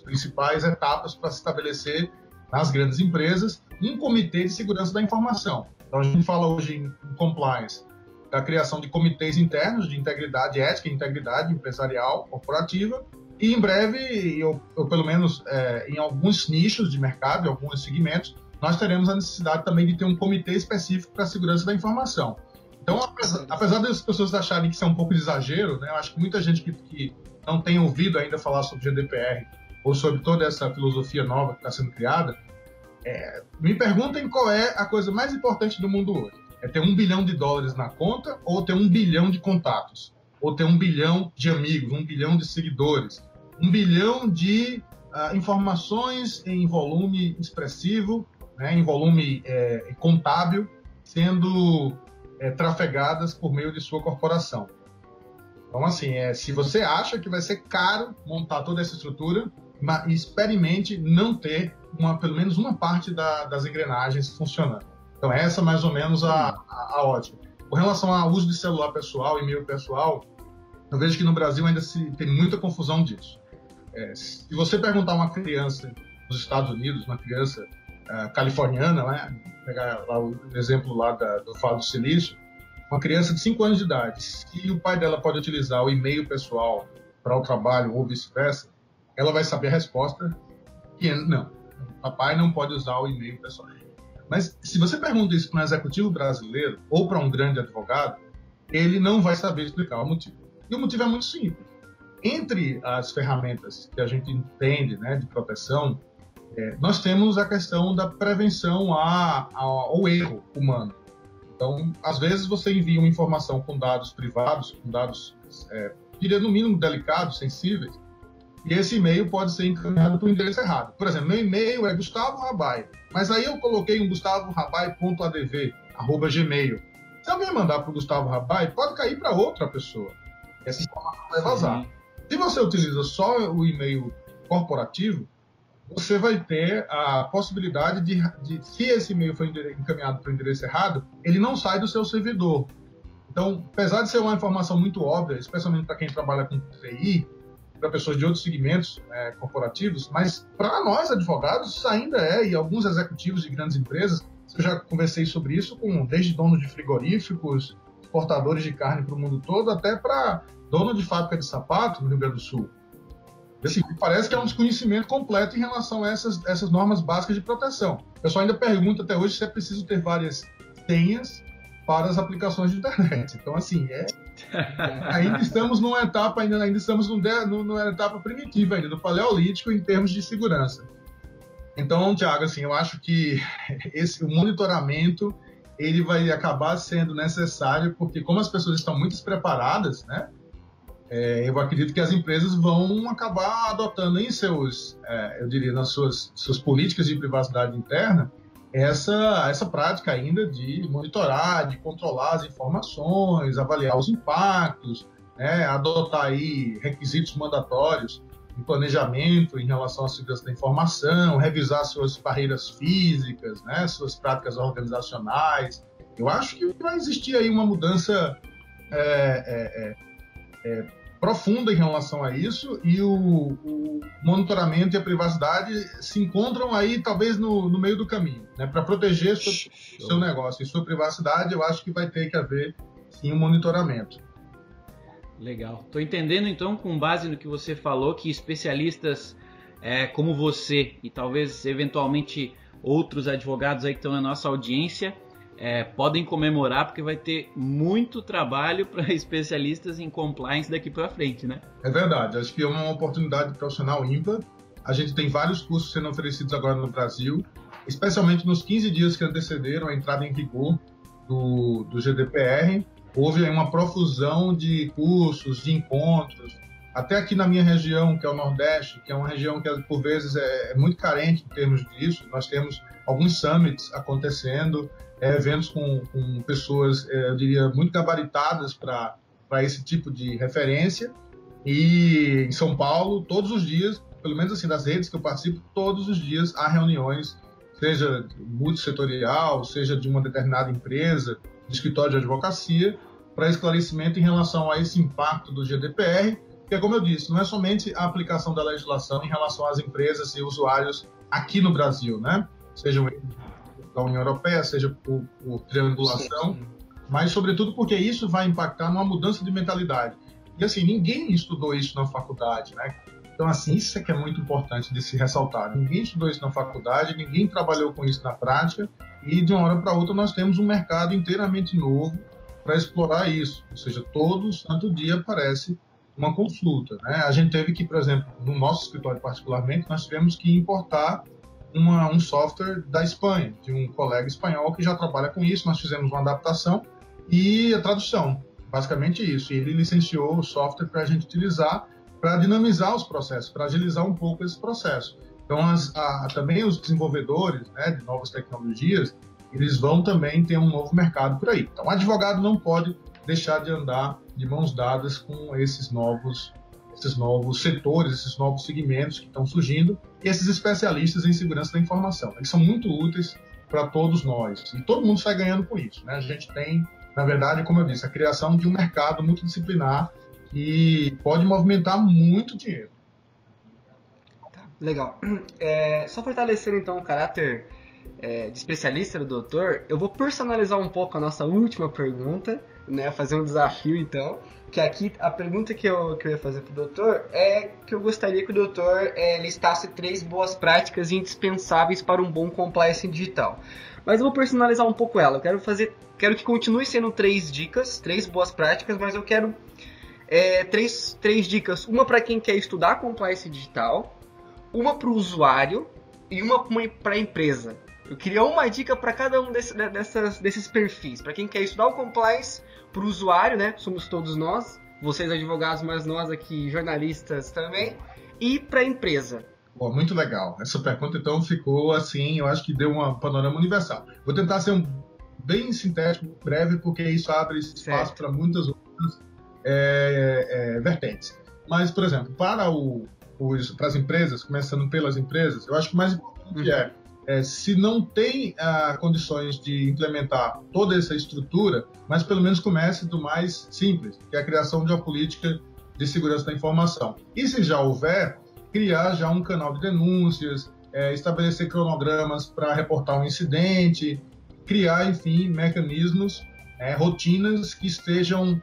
[SPEAKER 3] principais etapas para se estabelecer nas grandes empresas um comitê de segurança da informação. Então, a gente fala hoje em compliance, da criação de comitês internos de integridade ética e integridade empresarial, corporativa, e em breve, ou pelo menos em alguns nichos de mercado, em alguns segmentos, nós teremos a necessidade também de ter um comitê específico para a segurança da informação. Então, apesar das pessoas acharem que isso é um pouco de exagero, né, eu acho que muita gente que não tem ouvido ainda falar sobre GDPR ou sobre toda essa filosofia nova que está sendo criada, me perguntem qual é a coisa mais importante do mundo hoje. É ter $1 bilhão na conta ou ter 1 bilhão de contatos? Ou ter 1 bilhão de amigos, 1 bilhão de seguidores? 1 bilhão de informações em volume expressivo, né, em volume contábil, sendo trafegadas por meio de sua corporação. Então, assim, se você acha que vai ser caro montar toda essa estrutura, experimente não ter pelo menos uma parte das engrenagens funcionando. Então, essa é mais ou menos a ótica. Com relação ao uso de celular pessoal, e-mail pessoal, eu vejo que no Brasil ainda tem muita confusão disso. Se você perguntar a uma criança nos Estados Unidos, uma criança californiana, né, pegar lá o exemplo lá do Vale do Silício, uma criança de 5 anos de idade, se o pai dela pode utilizar o e-mail pessoal para o trabalho ou vice-versa, ela vai saber a resposta que não, papai não pode usar o e-mail pessoal. Mas se você pergunta isso para um executivo brasileiro ou para um grande advogado, ele não vai saber explicar o motivo. E o motivo é muito simples. Entre as ferramentas que a gente entende, né, de proteção, nós temos a questão da prevenção ao erro humano. Então, às vezes você envia uma informação com dados privados, com dados, diria no mínimo delicados, sensíveis, e esse e-mail pode ser encaminhado para o endereço errado. Por exemplo, meu e-mail é Gustavo Rabai, mas aí eu coloquei um gustavorabai.adv@gmail. Se alguém mandar para o Gustavo Rabai, pode cair para outra pessoa. Essa informação vai vazar. Sim. Se você utiliza só o e-mail corporativo, você vai ter a possibilidade de se esse e-mail for encaminhado para o endereço errado, ele não sai do seu servidor. Então, apesar de ser uma informação muito óbvia, especialmente para quem trabalha com TI, para pessoas de outros segmentos corporativos, mas para nós, advogados, isso ainda e alguns executivos de grandes empresas, eu já conversei sobre isso desde donos de frigoríficos, exportadores de carne para o mundo todo, até para dono de fábrica de sapato no Rio Grande do Sul. Assim, parece que é um desconhecimento completo em relação a essas normas básicas de proteção. O pessoal ainda pergunta até hoje se é preciso ter várias senhas para as aplicações de internet. Então, assim, ainda estamos numa etapa, ainda estamos numa etapa primitiva ainda, do paleolítico em termos de segurança. Então, Thiago, assim, eu acho que o monitoramento ele vai acabar sendo necessário, porque como as pessoas estão muito despreparadas, né? Eu acredito que as empresas vão acabar adotando em eu diria, nas suas políticas de privacidade interna, essa prática ainda de monitorar, de controlar as informações, avaliar os impactos, né, adotar aí requisitos mandatórios de planejamento em relação à segurança da informação, revisar suas barreiras físicas, né, suas práticas organizacionais. Eu acho que vai existir aí uma mudança profunda em relação a isso, e o monitoramento e a privacidade se encontram aí talvez no meio do caminho, né? Para proteger seu negócio e sua privacidade, eu acho que vai ter que haver sim um monitoramento.
[SPEAKER 1] Legal. Estou entendendo então, com base no que você falou, que especialistas como você e talvez eventualmente outros advogados aí que estão na nossa audiência podem comemorar, porque vai ter muito trabalho para especialistas em compliance daqui para frente, né?
[SPEAKER 3] É verdade, acho que é uma oportunidade profissional ímpar. A gente tem vários cursos sendo oferecidos agora no Brasil, especialmente nos 15 dias que antecederam a entrada em vigor do GDPR, houve aí uma profusão de cursos, de encontros, até aqui na minha região, que é o Nordeste, que é uma região que por vezes é muito carente em termos disso. Nós temos alguns summits acontecendo, eventos com pessoas, eu diria, muito gabaritadas para esse tipo de referência. E em São Paulo, todos os dias, pelo menos assim, das redes que eu participo, todos os dias há reuniões, seja multissetorial, seja de uma determinada empresa, de escritório de advocacia, para esclarecimento em relação a esse impacto do GDPR, que, como eu disse, não é somente a aplicação da legislação em relação às empresas e usuários aqui no Brasil, né? Seja da União Europeia, seja por triangulação, mas, sobretudo, porque isso vai impactar numa mudança de mentalidade. E, assim, ninguém estudou isso na faculdade, né? Então, assim, isso é que é muito importante de se ressaltar. Ninguém estudou isso na faculdade, ninguém trabalhou com isso na prática, e, de uma hora para outra, nós temos um mercado inteiramente novo para explorar isso. Ou seja, todo santo dia aparece uma consulta, né? A gente teve que, por exemplo, no nosso escritório particularmente, nós tivemos que importar um software da Espanha, de um colega espanhol que já trabalha com isso. Nós fizemos uma adaptação e a tradução, basicamente isso. E ele licenciou o software para a gente utilizar para dinamizar os processos, para agilizar um pouco esse processo. Então, também os desenvolvedores, né, de novas tecnologias, eles vão também ter um novo mercado por aí. Então, o advogado não pode deixar de andar de mãos dadas com esses novos setores, esses novos segmentos que estão surgindo, e esses especialistas em segurança da informação. Eles são muito úteis para todos nós, e todo mundo sai ganhando com isso, né? A gente tem, na verdade, como eu disse, a criação de um mercado multidisciplinar que pode movimentar muito dinheiro.
[SPEAKER 2] Tá, legal. Só fortalecendo, então, o caráter de especialista do doutor, eu vou personalizar um pouco a nossa última pergunta, né? Fazer um desafio, então. Que aqui, a pergunta que eu ia fazer para o doutor é que eu gostaria que o doutor listasse 3 boas práticas indispensáveis para um bom compliance digital. Mas eu vou personalizar um pouco ela. Eu quero que continue sendo 3 dicas, 3 boas práticas, mas eu quero 3 dicas. Uma para quem quer estudar compliance digital, uma para o usuário e uma para a empresa. Eu queria uma dica para cada um desses perfis. Para quem quer estudar o compliance, para o usuário, né? Somos todos nós, vocês advogados, mas nós aqui jornalistas também, e para a empresa.
[SPEAKER 3] Bom, muito legal. Essa pergunta, então, ficou assim, eu acho que deu um panorama universal. Vou tentar ser bem sintético, breve, porque isso abre espaço para muitas outras vertentes. Mas, por exemplo, para as empresas, começando pelas empresas, eu acho que o mais importante se não tem condições de implementar toda essa estrutura, mas pelo menos comece do mais simples, que é a criação de uma política de segurança da informação. E se já houver, criar já um canal de denúncias, estabelecer cronogramas para reportar um incidente, criar, enfim, mecanismos, rotinas que estejam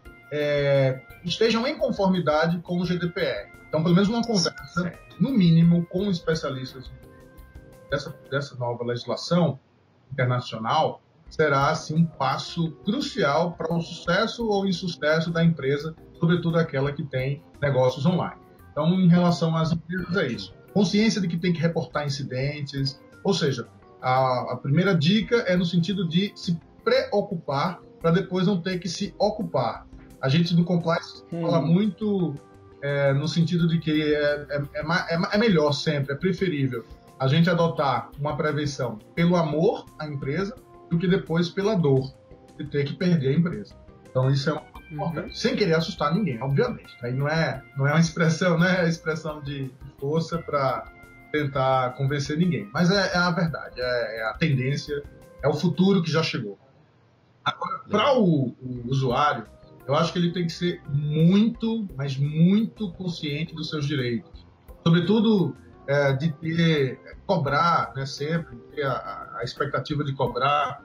[SPEAKER 3] em conformidade com o GDPR. Então, pelo menos uma conversa, no mínimo, com especialistas dessa nova legislação internacional será assim, um passo crucial para o sucesso ou insucesso da empresa, sobretudo aquela que tem negócios online. Então, em relação às empresas, é isso. Consciência de que tem que reportar incidentes, ou seja, a primeira dica é no sentido de se preocupar para depois não ter que se ocupar. A gente no compliance fala muito no sentido de que é melhor sempre, é preferível a gente adotar uma prevenção pelo amor à empresa do que depois pela dor de ter que perder a empresa. Então isso é importante, sem querer assustar ninguém, obviamente. Aí não é uma expressão, não é expressão de força para tentar convencer ninguém, mas é a verdade, é a tendência, é o futuro que já chegou. Agora, para o usuário, eu acho que ele tem que ser muito, mas muito consciente dos seus direitos, sobretudo de cobrar, né, sempre ter a expectativa de cobrar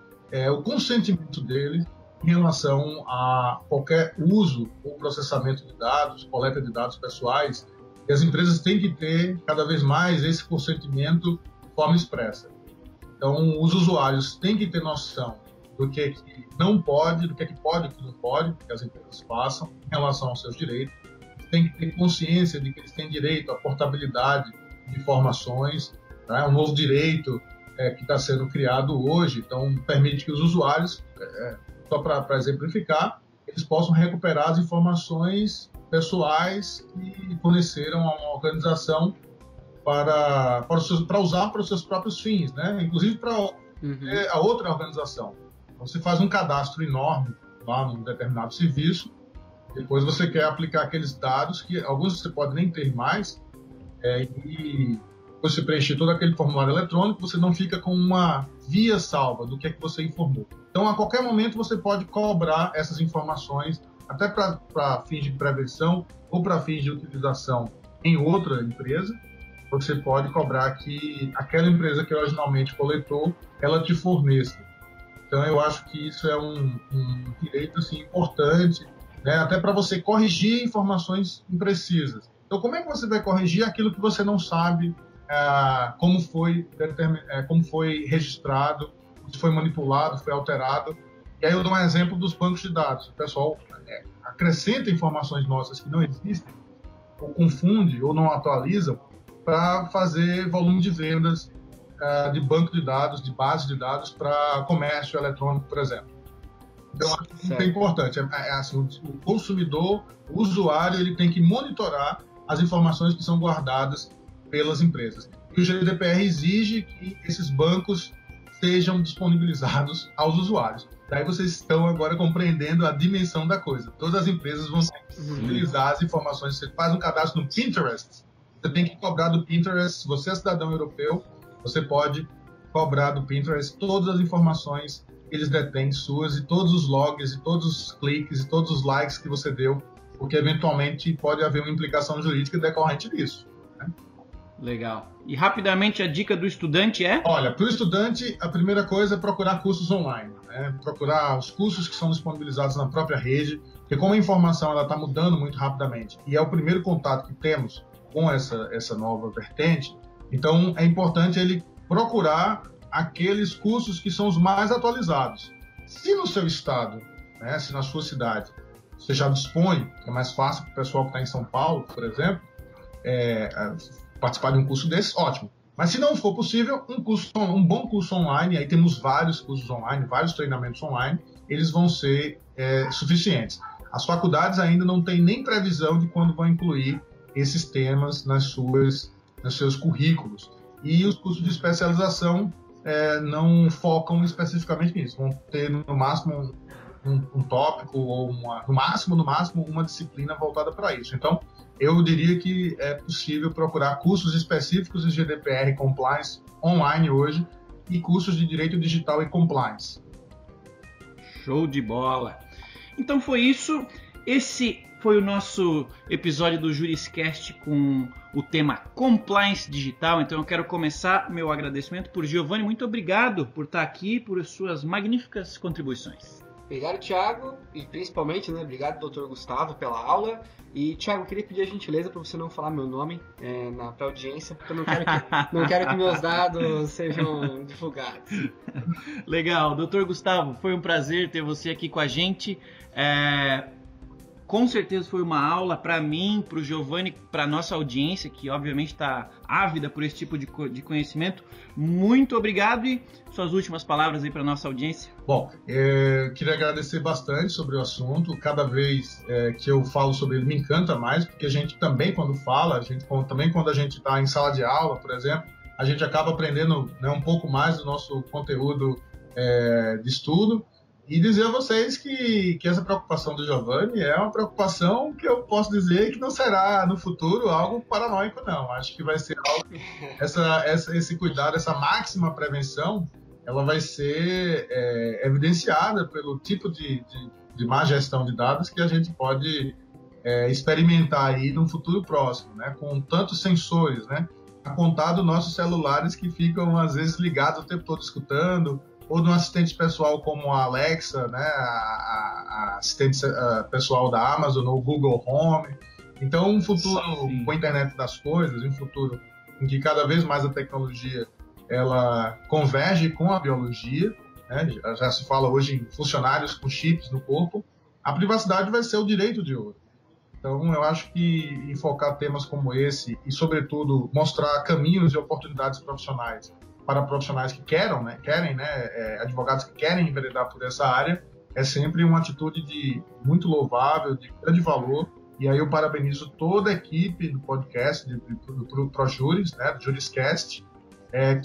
[SPEAKER 3] o consentimento dele em relação a qualquer uso ou processamento de dados, coleta de dados pessoais, e as empresas têm que ter cada vez mais esse consentimento de forma expressa. Então, os usuários têm que ter noção do que não pode, do que pode e o que não pode, que as empresas façam em relação aos seus direitos. Tem que ter consciência de que eles têm direito à portabilidade de informações, né? Um novo direito que está sendo criado hoje, então permite que os usuários só para exemplificar, eles possam recuperar as informações pessoais que forneceram a uma organização para usar para os seus próprios fins, né? Inclusive para a outra organização. Então, você faz um cadastro enorme lá num determinado serviço, depois você quer aplicar aqueles dados, que alguns você pode nem ter mais, e você preencher todo aquele formulário eletrônico, você não fica com uma via salva do que é que você informou. Então, a qualquer momento, você pode cobrar essas informações, até para fins de prevenção ou para fins de utilização em outra empresa. Você pode cobrar que aquela empresa que originalmente coletou, ela te forneça. Então, eu acho que isso é um direito assim, importante, né? Até para você corrigir informações imprecisas. Então, como é que você vai corrigir aquilo que você não sabe como foi registrado, se foi manipulado, foi alterado? E aí eu dou um exemplo dos bancos de dados. O pessoal acrescenta informações nossas que não existem, ou confunde, ou não atualiza, para fazer volume de vendas de banco de dados, de base de dados para comércio eletrônico, por exemplo. Então, isso é importante. Assim, o consumidor, o usuário, ele tem que monitorar as informações que são guardadas pelas empresas. E o GDPR exige que esses bancos sejam disponibilizados aos usuários. Daí vocês estão agora compreendendo a dimensão da coisa. Todas as empresas vão utilizar as informações. Você faz um cadastro no Pinterest, você tem que cobrar do Pinterest. Se você é cidadão europeu, você pode cobrar do Pinterest todas as informações que eles detêm suas, e todos os logs, e todos os cliques, e todos os likes que você deu, porque eventualmente pode haver uma implicação jurídica decorrente disso, né?
[SPEAKER 1] Legal. E rapidamente a dica do estudante é?
[SPEAKER 3] Olha, para o estudante, a primeira coisa é procurar cursos online, né? Procurar os cursos que são disponibilizados na própria rede, porque como a informação está mudando muito rapidamente, e é o primeiro contato que temos com essa nova vertente, então é importante ele procurar aqueles cursos que são os mais atualizados. Se no seu estado, né, se na sua cidade, você já dispõe, que é mais fácil para o pessoal que está em São Paulo, por exemplo, participar de um curso desse, ótimo. Mas se não for possível, um bom curso online, aí temos vários cursos online, vários treinamentos online, eles vão ser suficientes. As faculdades ainda não têm nem previsão de quando vão incluir esses temas nos seus currículos. E os cursos de especialização não focam especificamente nisso. Vão ter, no máximo, um tópico ou no máximo, uma disciplina voltada para isso. Então, eu diria que é possível procurar cursos específicos de GDPR e Compliance online hoje e cursos de Direito Digital e Compliance.
[SPEAKER 1] Show de bola! Então foi isso. Esse foi o nosso episódio do Juriscast com o tema Compliance Digital. Então eu quero começar meu agradecimento por Giovanni. Muito obrigado por estar aqui, por suas magníficas contribuições.
[SPEAKER 2] Obrigado, Thiago, e principalmente, né, obrigado, Dr. Gustavo, pela aula. E, Thiago, eu queria pedir a gentileza para você não falar meu nome para a audiência, porque eu não quero que meus dados sejam divulgados.
[SPEAKER 1] Legal, Dr. Gustavo, foi um prazer ter você aqui com a gente. Com certeza foi uma aula para mim, para o Giovanni, para a nossa audiência, que obviamente está ávida por esse tipo de conhecimento. Muito obrigado e suas últimas palavras aí para a nossa audiência.
[SPEAKER 3] Bom, queria agradecer bastante sobre o assunto. Cada vez que eu falo sobre ele me encanta mais, porque a gente também quando fala, também quando a gente está em sala de aula, por exemplo, a gente acaba aprendendo, né, um pouco mais do nosso conteúdo de estudo. E dizer a vocês que essa preocupação do Giovanni é uma preocupação que eu posso dizer que não será no futuro algo paranoico, não. Acho que vai ser algo, esse cuidado, essa máxima prevenção, ela vai ser evidenciada pelo tipo de má gestão de dados que a gente pode experimentar aí no futuro próximo, né? Com tantos sensores, né? A contar dos nossos celulares que ficam, às vezes, ligados o tempo todo escutando, ou de um assistente pessoal como a Alexa, né, a assistente pessoal da Amazon, ou Google Home. Então, um futuro com a internet das coisas, um futuro em que cada vez mais a tecnologia ela converge com a biologia, né, já se fala hoje em funcionários com chips no corpo, a privacidade vai ser o direito de ouro. Então, eu acho que enfocar temas como esse e, sobretudo, mostrar caminhos e oportunidades profissionais para profissionais que querem, né, advogados que querem enveredar por essa área, é sempre uma atitude muito louvável, de grande valor. E aí eu parabenizo toda a equipe do podcast, do ProJuris, né, do JurisCast,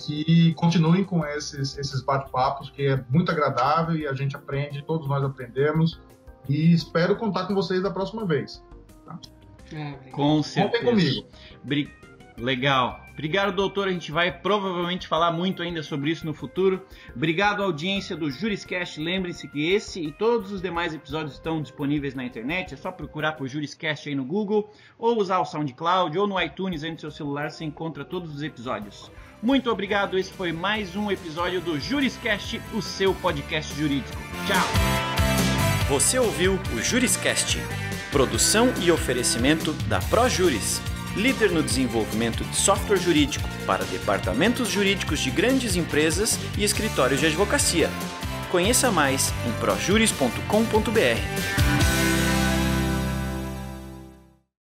[SPEAKER 3] que continuem com esses bate-papos, que é muito agradável e a gente aprende, todos nós aprendemos. E espero contar com vocês da próxima vez. Tá?
[SPEAKER 1] Com certeza.
[SPEAKER 3] Contem comigo.
[SPEAKER 1] Legal. Obrigado, doutor. A gente vai provavelmente falar muito ainda sobre isso no futuro. Obrigado à audiência do JurisCast. Lembre-se que esse e todos os demais episódios estão disponíveis na internet. É só procurar por JurisCast aí no Google, ou usar o SoundCloud, ou no iTunes aí no seu celular, você encontra todos os episódios. Muito obrigado. Esse foi mais um episódio do JurisCast, o seu podcast jurídico. Tchau.
[SPEAKER 4] Você ouviu o JurisCast, produção e oferecimento da ProJuris, líder no desenvolvimento de software jurídico para departamentos jurídicos de grandes empresas e escritórios de advocacia. Conheça mais em projuris.com.br.